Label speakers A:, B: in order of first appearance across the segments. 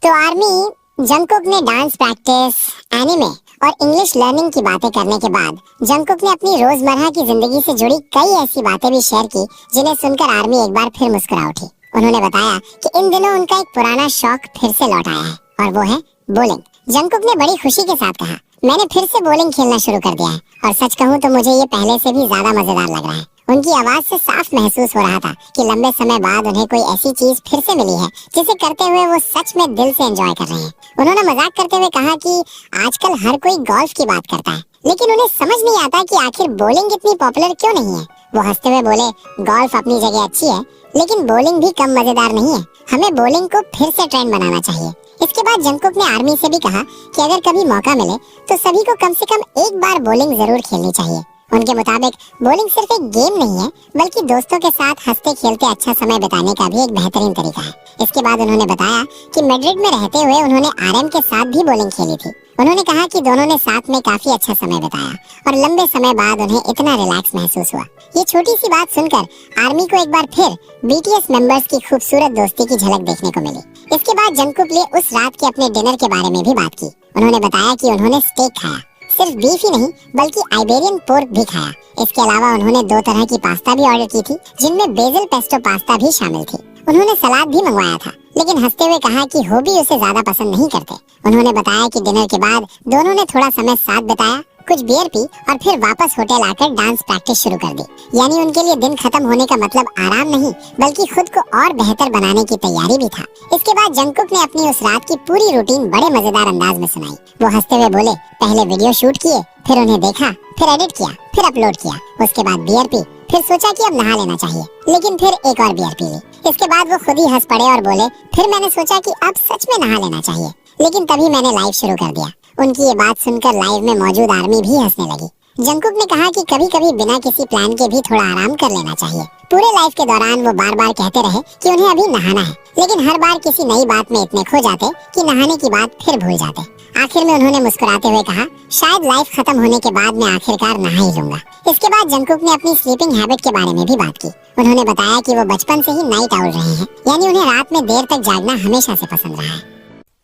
A: तो army Jungkook ने dance practice, anime और इंग्लिश लर्निंग की बातें करने के बाद जंगकुक ने अपनी रोजमर्रा की जिंदगी से जुड़ी कई ऐसी बातें भी शेयर की जिन्हें सुनकर आर्मी एक बार फिर मुस्कुरा उठी। उन्होंने बताया कि इन दिनों उनका एक पुराना शौक फिर से लौट आया है और वो है बॉलिंग। जंगकुक ने बड़ी खुशी के साथ कहा, मैंने फिर से बॉलिंग खेलना शुरू कर दिया है और सच कहूँ तो मुझे ये पहले से भी ज्यादा मजेदार लग रहा है। उनकी आवाज से साफ महसूस हो रहा था कि लंबे समय बाद उन्हें कोई ऐसी चीज फिर से मिली है जिसे करते हुए वो सच में दिल से एंजॉय कर रहे हैं। उन्होंने मजाक करते हुए कहा कि आजकल हर कोई गोल्फ की बात करता है, लेकिन उन्हें समझ नहीं आता कि आखिर बॉलिंग इतनी पॉपुलर क्यों नहीं है। वो हंसते हुए बोले, गोल्फ अपनी जगह अच्छी है, लेकिन बॉलिंग भी कम मजेदार नहीं है। हमें बॉलिंग को फिर से ट्रेंड बनाना चाहिए। इसके बाद जंगकुक ने आर्मी से भी कहा कि अगर कभी मौका मिले तो सभी को कम से कम एक बार बॉलिंग जरूर खेलनी चाहिए। उनके मुताबिक बॉलिंग सिर्फ एक गेम नहीं है, बल्कि दोस्तों के साथ हंसते खेलते अच्छा समय बिताने का भी एक बेहतरीन तरीका है। इसके बाद उन्होंने बताया कि मैड्रिड में रहते हुए उन्होंने आरएम के साथ भी बॉलिंग खेली थी। उन्होंने कहा कि दोनों ने साथ में काफी अच्छा समय बिताया और लंबे समय बाद उन्हें इतना रिलैक्स महसूस हुआ। ये छोटी सी बात सुनकर आर्मी को एक बार फिर बीटीएस मेंबर्स की खूबसूरत दोस्ती की झलक देखने को मिली। इसके बाद जंगकुक ने उस रात के अपने डिनर के बारे में भी बात की। उन्होंने बताया कि उन्होंने स्टेक खाया, सिर्फ बीफ ही नहीं बल्कि आइबेरियन पोर्क भी खाया। इसके अलावा उन्होंने 2 तरह की पास्ता भी ऑर्डर की थी, जिनमें बेसिल पेस्टो पास्ता भी शामिल थी। उन्होंने सलाद भी मंगवाया था, लेकिन हंसते हुए कहा कि हॉबी उसे ज्यादा पसंद नहीं करते। उन्होंने बताया कि डिनर के बाद दोनों ने थोड़ा समय साथ बिताया, कुछ बियर पी और फिर वापस होटल आकर डांस प्रैक्टिस शुरू कर दी। यानी उनके लिए दिन खत्म होने का मतलब आराम नहीं, बल्कि खुद को और बेहतर बनाने की तैयारी भी था। इसके बाद जंगकुक ने अपनी उस रात की पूरी रूटीन बड़े मजेदार अंदाज में सुनाई। वो हंसते हुए बोले, पहले वीडियो शूट किए, फिर उन्हें देखा, फिर एडिट किया, फिर अपलोड किया, उसके बाद बियर पी, फिर सोचा कि अब नहा लेना चाहिए, लेकिन फिर एक और बियर पी ली। इसके बाद वो खुद ही हंस पड़े और बोले, फिर मैंने सोचा कि अब सच में नहा लेना चाहिए, लेकिन तभी मैंने लाइव शुरू कर दिया। उनकी ये बात सुनकर लाइव में मौजूद आर्मी भी हंसने लगी। जंगकुक ने कहा कि कभी-कभी बिना किसी प्लान के भी थोड़ा आराम कर लेना चाहिए। पूरे लाइफ के दौरान वो बार-बार कहते रहे कि उन्हें अभी नहाना है, लेकिन हर बार किसी नई बात में इतने खो जाते कि नहाने की बात फिर भूल जाते। आखिर में उन्होंने मुस्कुराते हुए कहा, शायद लाइफ खत्म होने के बाद मैं आखिरकार नहा ही लूंगा। इसके बाद जंगकुक ने अपनी स्लीपिंग हैबिट के बारे में भी बात की। उन्होंने बताया कि वो बचपन से ही नाइट आउल रहे हैं, यानी उन्हें रात में देर तक जागना हमेशा से पसंद रहा है।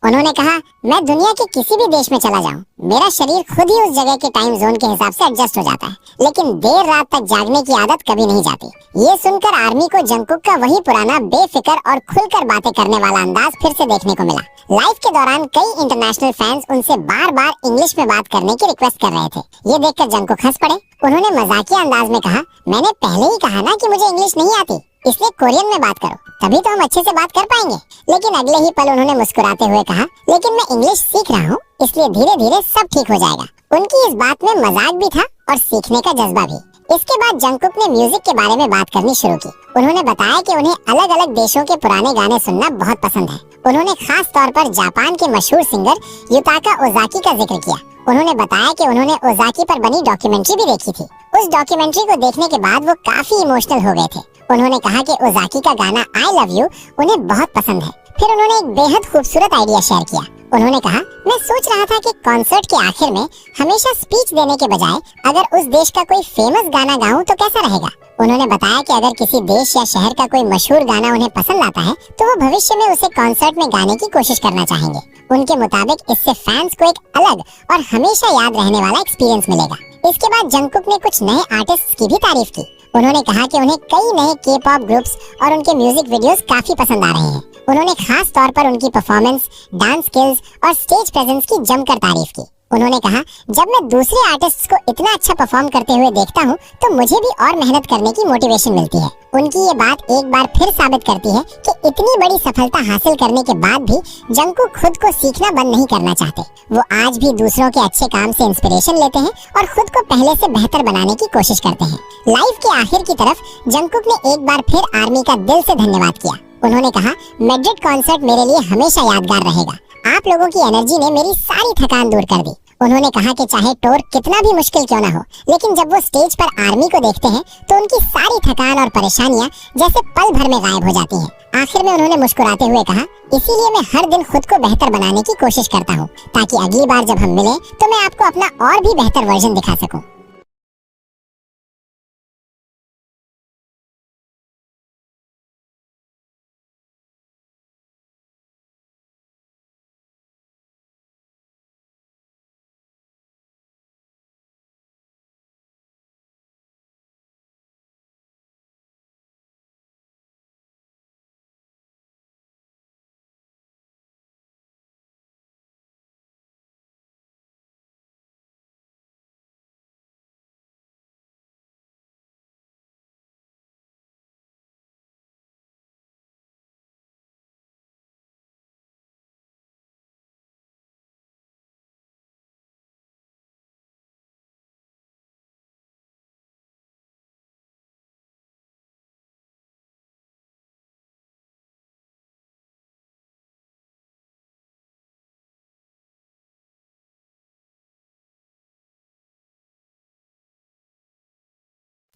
A: उन्होंने कहा, मैं दुनिया के किसी भी देश में चला जाऊं, मेरा शरीर खुद ही उस जगह के टाइम जोन के हिसाब से एडजस्ट हो जाता है, लेकिन देर रात तक जागने की आदत कभी नहीं जाती। ये सुनकर आर्मी को जंगकुक का वही पुराना बेफिक्र और खुलकर बातें करने वाला अंदाज फिर से देखने को मिला। लाइव के दौरान कई इंटरनेशनल फैंस उनसे बार बार इंग्लिश में बात करने की रिक्वेस्ट कर रहे थे। ये देखकर जंगकुक हंस पड़े। उन्होंने मजाकिया अंदाज में कहा, मैंने पहले ही कहा ना कि मुझे इंग्लिश नहीं आती, इसलिए कोरियन में बात करो, तभी तो हम अच्छे से बात कर पाएंगे। लेकिन अगले ही पल उन्होंने मुस्कुराते हुए कहा, लेकिन मैं इंग्लिश सीख रहा हूँ, इसलिए धीरे धीरे सब ठीक हो जाएगा। उनकी इस बात में मजाक भी था और सीखने का जज्बा भी। इसके बाद जंगकुक ने म्यूजिक के बारे में बात करनी शुरू की। उन्होंने बताया कि उन्हें अलग अलग देशों के पुराने गाने सुनना बहुत पसंद है। उन्होंने खास तौर पर जापान के मशहूर सिंगर युताका ओजाकी का जिक्र किया। उन्होंने बताया कि उन्होंने ओजाकी पर बनी डॉक्यूमेंट्री भी देखी थी। उस डॉक्यूमेंट्री को देखने के बाद वो काफी इमोशनल हो गए थे। उन्होंने कहा कि ओजाकी का गाना आई लव यू उन्हें बहुत पसंद है। फिर उन्होंने एक बेहद खूबसूरत आइडिया शेयर किया। उन्होंने कहा, मैं सोच रहा था कि कॉन्सर्ट के आखिर में हमेशा स्पीच देने के बजाय अगर उस देश का कोई फेमस गाना गाऊं तो कैसा रहेगा। उन्होंने बताया कि अगर किसी देश या शहर का कोई मशहूर गाना उन्हें पसंद आता है तो वो भविष्य में उसे कॉन्सर्ट में गाने की कोशिश करना चाहेंगे। उनके मुताबिक इससे फैंस को एक अलग और हमेशा याद रहने वाला एक्सपीरियंस मिलेगा। इसके बाद जंगकुक ने कुछ नए आर्टिस्ट की भी तारीफ की। उन्होंने कहा कि उन्हें कई नए के-पॉप ग्रुप्स और उनके म्यूजिक वीडियोस काफी पसंद आ रहे हैं। उन्होंने खास तौर पर उनकी परफॉर्मेंस, डांस स्किल्स और स्टेज प्रेजेंस की जमकर तारीफ की। उन्होंने कहा, जब मैं दूसरे आर्टिस्ट्स को इतना अच्छा परफॉर्म करते हुए देखता हूँ तो मुझे भी और मेहनत करने की मोटिवेशन मिलती है। उनकी ये बात एक बार फिर साबित करती है कि इतनी बड़ी सफलता हासिल करने के बाद भी जंगकुक खुद को सीखना बंद नहीं करना चाहते। वो आज भी दूसरों के अच्छे काम से इंस्पिरेशन लेते हैं और खुद को पहले से बेहतर बनाने की कोशिश करते हैं। लाइव के आखिर की तरफ जंगकुक ने एक बार फिर आर्मी का दिल से धन्यवाद किया। उन्होंने कहा, मैड्रिड कॉन्सर्ट मेरे लिए हमेशा यादगार रहेगा। आप लोगों की एनर्जी ने मेरी सारी थकान दूर कर दी। उन्होंने कहा कि चाहे टूर कितना भी मुश्किल क्यों ना हो, लेकिन जब वो स्टेज पर आर्मी को देखते हैं तो उनकी सारी थकान और परेशानियां जैसे पल भर में गायब हो जाती हैं। आखिर में उन्होंने मुस्कुराते हुए कहा, इसीलिए मैं हर दिन खुद को बेहतर बनाने की कोशिश करता हूँ, ताकि अगली बार जब हम मिलें तो मैं आपको अपना और भी बेहतर वर्जन दिखा सकूं।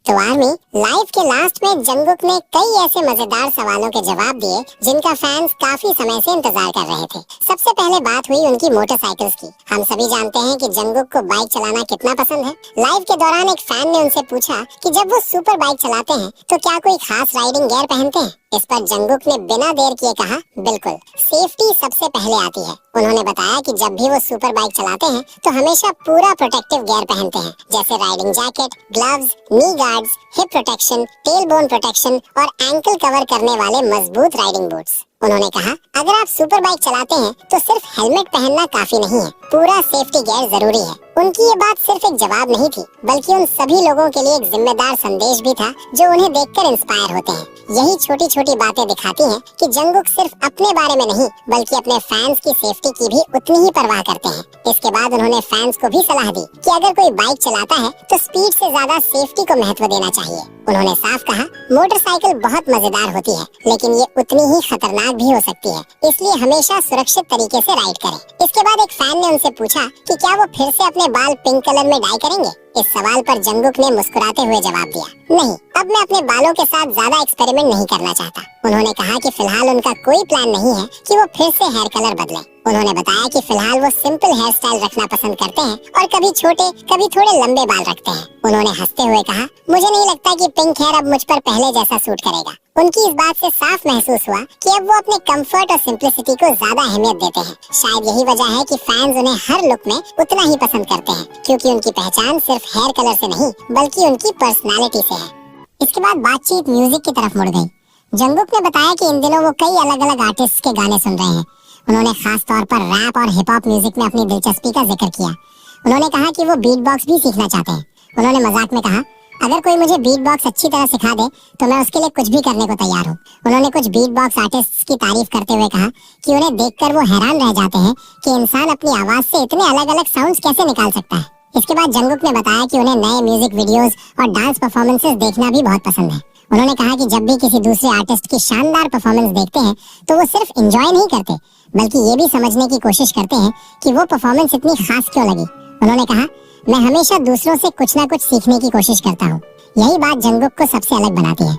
A: तो आर्मी, लाइफ के लास्ट में जंगकुक ने कई ऐसे मजेदार सवालों के जवाब दिए जिनका फैंस काफी समय से इंतजार कर रहे थे। सबसे पहले बात हुई उनकी मोटरसाइकिल्स की। हम सभी जानते हैं कि जंगकुक को बाइक चलाना कितना पसंद है। लाइव के दौरान एक फैन ने उनसे पूछा कि जब वो सुपर बाइक चलाते हैं तो क्या कोई खास राइडिंग गियर पहनते हैं। इस पर जंगकुक ने बिना देर किए कहा, बिल्कुल, सेफ्टी सबसे पहले आती है। उन्होंने बताया कि जब भी वो सुपर बाइक चलाते हैं तो हमेशा पूरा प्रोटेक्टिव गियर पहनते हैं, जैसे riding jacket, gloves, knee guards, hip protection, tail bone protection और एंकल कवर करने वाले मजबूत राइडिंग बूट्स। उन्होंने कहा, अगर आप सुपर बाइक चलाते हैं तो सिर्फ हेलमेट पहनना काफी नहीं है, पूरा सेफ्टी गियर जरूरी है। उनकी ये बात सिर्फ एक जवाब नहीं थी, बल्कि उन सभी लोगों के लिए एक जिम्मेदार संदेश भी था जो उन्हें देखकर इंस्पायर होते हैं। यही छोटी छोटी बातें दिखाती हैं कि जंगकुक सिर्फ अपने बारे में नहीं, बल्कि अपने फैंस की सेफ्टी की भी उतनी ही परवाह करते हैं। इसके बाद उन्होंने फैंस को भी सलाह दी कि अगर कोई बाइक चलाता है तो स्पीड से ज्यादा सेफ्टी को महत्व देना चाहिए। उन्होंने साफ कहा, मोटरसाइकिल बहुत मजेदार होती है, लेकिन ये उतनी ही खतरनाक भी हो सकती है, इसलिए हमेशा सुरक्षित तरीके से राइड करें। इसके बाद एक फैन ने उनसे पूछा कि क्या वो फिर से अपने बाल पिंक कलर में डाई करेंगे। इस सवाल पर जंगकुक ने मुस्कुराते हुए जवाब दिया, नहीं, अब मैं अपने बालों के साथ ज्यादा एक्सपेरिमेंट नहीं करना चाहता। उन्होंने कहा कि फिलहाल उनका कोई प्लान नहीं है कि वो फिर से हेयर कलर बदलें। उन्होंने बताया कि फिलहाल वो सिंपल हेयर स्टाइल रखना पसंद करते हैं और कभी छोटे कभी थोड़े लंबे बाल रखते हैं। उन्होंने हंसते हुए कहा, मुझे नहीं लगता कि पिंक हेयर अब मुझ पर पहले जैसा सूट करेगा। उनकी इस बात से साफ महसूस हुआ कि अब वो अपने कंफर्ट और सिंप्लिसिटी को ज्यादा अहमियत देते हैं। शायद यही वजह है कि फैंस उन्हें हर लुक में उतना ही पसंद करते हैं, क्योंकि उनकी पहचान सिर्फ हेयर कलर से नहीं बल्कि उनकी पर्सनालिटी से है। इसके बाद बातचीत म्यूजिक की तरफ मुड़ गई। जंगकुक ने बताया कि इन दिनों वो कई अलग अलग आर्टिस्ट के गाने सुन रहे हैं। उन्होंने खास तौर पर रैप और हिप हॉप म्यूजिक में अपनी दिलचस्पी का जिक्र किया। उन्होंने कहा कि वो बीट बॉक्स भी सीखना चाहते हैं। उन्होंने मजाक में कहा, अगर कोई मुझे बीट बॉक्स अच्छी तरह सिखा दे तो मैं उसके लिए कुछ भी करने को तैयार हूँ। उन्होंने कुछ बीट बॉक्स आर्टिस्ट्स की तारीफ करते हुए कहा कि उन्हें देखकर वो हैरान रह जाते हैं कि इंसान अपनी आवाज से इतने अलग अलग साउंड्स कैसे निकाल सकता है। इसके बाद जंगकुक ने बताया कि उन्हें नए म्यूजिक वीडियोस और डांस परफॉर्मेंसेस देखना भी बहुत पसंद है। उन्होंने कहा कि जब भी किसी दूसरे आर्टिस्ट की शानदार परफॉर्मेंस देखते हैं तो वो सिर्फ एंजॉय नहीं करते, बल्कि ये भी समझने की कोशिश करते हैं कि वो परफॉर्मेंस इतनी खास क्यों लगी। उन्होंने कहा, मैं हमेशा दूसरों से कुछ ना कुछ सीखने की कोशिश करता हूँ। यही बात जंगकुक को सबसे अलग बनाती है।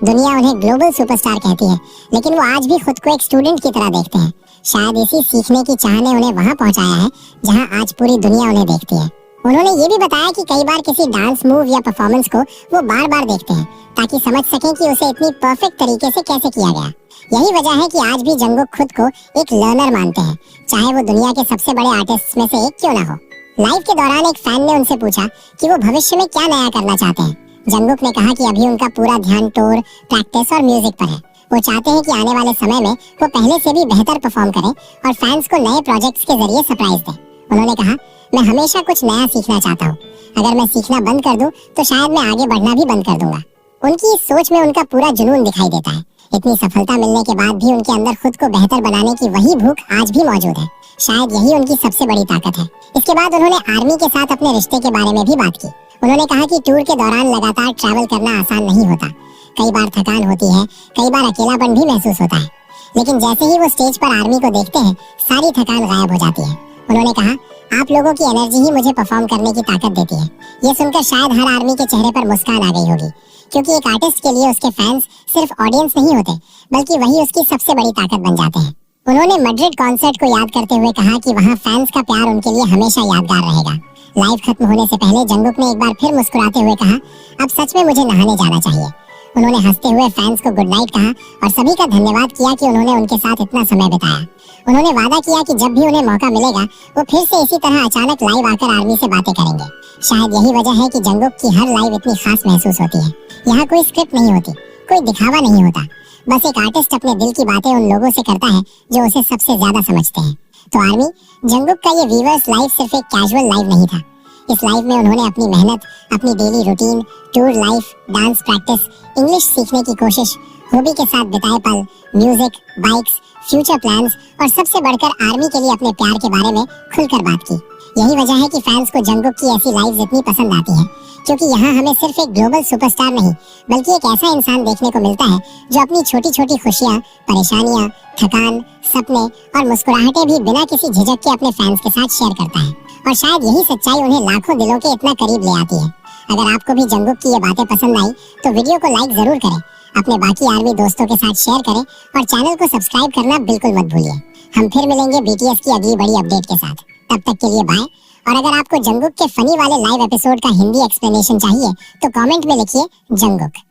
A: दुनिया उन्हें ग्लोबल सुपरस्टार कहती है, लेकिन वो आज भी खुद को एक स्टूडेंट की तरह देखते हैं। शायद इसी सीखने की चाह ने उन्हें वहाँ पहुँचाया है जहाँ आज पूरी दुनिया उन्हें देखती है। उन्होंने ये भी बताया कि कई बार किसी डांस मूव या परफॉर्मेंस को वो बार बार देखते हैं ताकि समझ सकें कि उसे इतनी परफेक्ट तरीके से कैसे किया गया। यही वजह है कि आज भी जंगकुक खुद को एक लर्नर मानते हैं, चाहे वो दुनिया के सबसे बड़े आर्टिस्ट में से एक क्यों ना हो। लाइव के दौरान एक फैन ने उनसे पूछा कि वो भविष्य में क्या नया करना चाहते हैं। जंगकुक ने कहा कि अभी उनका पूरा ध्यान टूर, प्रैक्टिस और म्यूजिक पर है। वो चाहते हैं कि आने वाले समय में वो पहले से भी बेहतर परफॉर्म करें और फैंस को नए प्रोजेक्ट्स के जरिए सरप्राइज दें। उन्होंने कहा, मैं हमेशा कुछ नया सीखना चाहता हूँ। अगर मैं सीखना बंद कर दूं तो शायद मैं आगे बढ़ना भी बंद कर दूंगा। उनकी इस सोच में उनका पूरा जुनून दिखाई देता है। इतनी सफलता मिलने के बाद भी उनके अंदर खुद को बेहतर बनाने की वही भूख आज भी मौजूद है। शायद यही उनकी सबसे बड़ी ताकत है। इसके बाद उन्होंने आर्मी के साथ अपने रिश्ते के बारे में भी बात की। उन्होंने कहा कि टूर के दौरान लगातार ट्रैवल करना आसान नहीं होता। कई बार थकान होती है, कई बार अकेलापन भी महसूस होता है, लेकिन जैसे ही वो स्टेज पर आर्मी को देखते हैं, सारी थकान गायब हो जाती है। उन्होंने कहा, आप लोगों की एनर्जी ही मुझे परफॉर्म करने की ताकत देती है। ये सुनकर शायद हर आर्मी के चेहरे पर मुस्कान आ गई होगी, क्योंकि एक आर्टिस्ट के लिए उसके फैंस सिर्फ ऑडियंस नहीं होते, बल्कि वही उसकी सबसे बड़ी ताकत बन जाते हैं। उन्होंने मैड्रिड कॉन्सर्ट को याद करते हुए कहा कि वहाँ फैंस का प्यार उनके लिए हमेशा यादगार रहेगा। लाइव खत्म होने से पहले जंगकुक ने एक बार फिर मुस्कुराते हुए कहा, अब सच में मुझे नहाने जाना चाहिए। उन्होंने हंसते हुए फैंस को गुड नाइट कहा और सभी का धन्यवाद किया कि उन्होंने उनके साथ इतना समय बिताया। उन्होंने वादा किया कि जब भी उन्हें मौका मिलेगा वो फिर से इसी तरह अचानक लाइव आकर आर्मी से बातें करेंगे। शायद यही वजह है कि जंगकुक की हर लाइव इतनी खास महसूस होती है। यहाँ कोई स्क्रिप्ट नहीं होती, कोई दिखावा नहीं होता, बस एक आर्टिस्ट अपने दिल की बातें उन लोगों से करता है जो उसे सबसे ज्यादा समझते हैं। तो आर्मी, जंगकुक का ये वीवर्स लाइव सिर्फ एक कैजुअल लाइव नहीं था। इस लाइव में उन्होंने अपनी मेहनत, अपनी daily routine, tour life, dance practice, English सीखने की कोशिश, हॉबी के साथ बिताए पल, म्यूजिक, बाइक्स, फ्यूचर प्लान्स और सबसे बढ़कर आर्मी के लिए अपने प्यार के बारे में खुलकर बात की। यही वजह है कि फैंस को जंगकुक की ऐसी लाइव्स इतनी पसंद आती हैं, क्योंकि यहाँ हमें सिर्फ एक ग्लोबल सुपरस्टार नहीं, बल्कि एक ऐसा इंसान देखने को मिलता है जो अपनी छोटी छोटी खुशियाँ, परेशानियाँ, थकान, सपने और मुस्कुराहटें भी बिना किसी झिझक के अपने फैंस के साथ शेयर करता है। और शायद यही सच्चाई उन्हें लाखों दिलों के इतना करीब ले आती है। अगर आपको भी जंगकुक की ये बातें पसंद आई तो वीडियो को लाइक जरूर करें, अपने बाकी आर्मी दोस्तों के साथ शेयर करें और चैनल को सब्सक्राइब करना बिल्कुल मत भूलिए। हम फिर मिलेंगे बीटीएस की अगली बड़ी अपडेट के साथ। तब तक के लिए बाय। और अगर आपको जंगकुक के फनी वाले लाइव एपिसोड का हिंदी एक्सप्लेनेशन चाहिए तो कमेंट में लिखिए जंगकुक।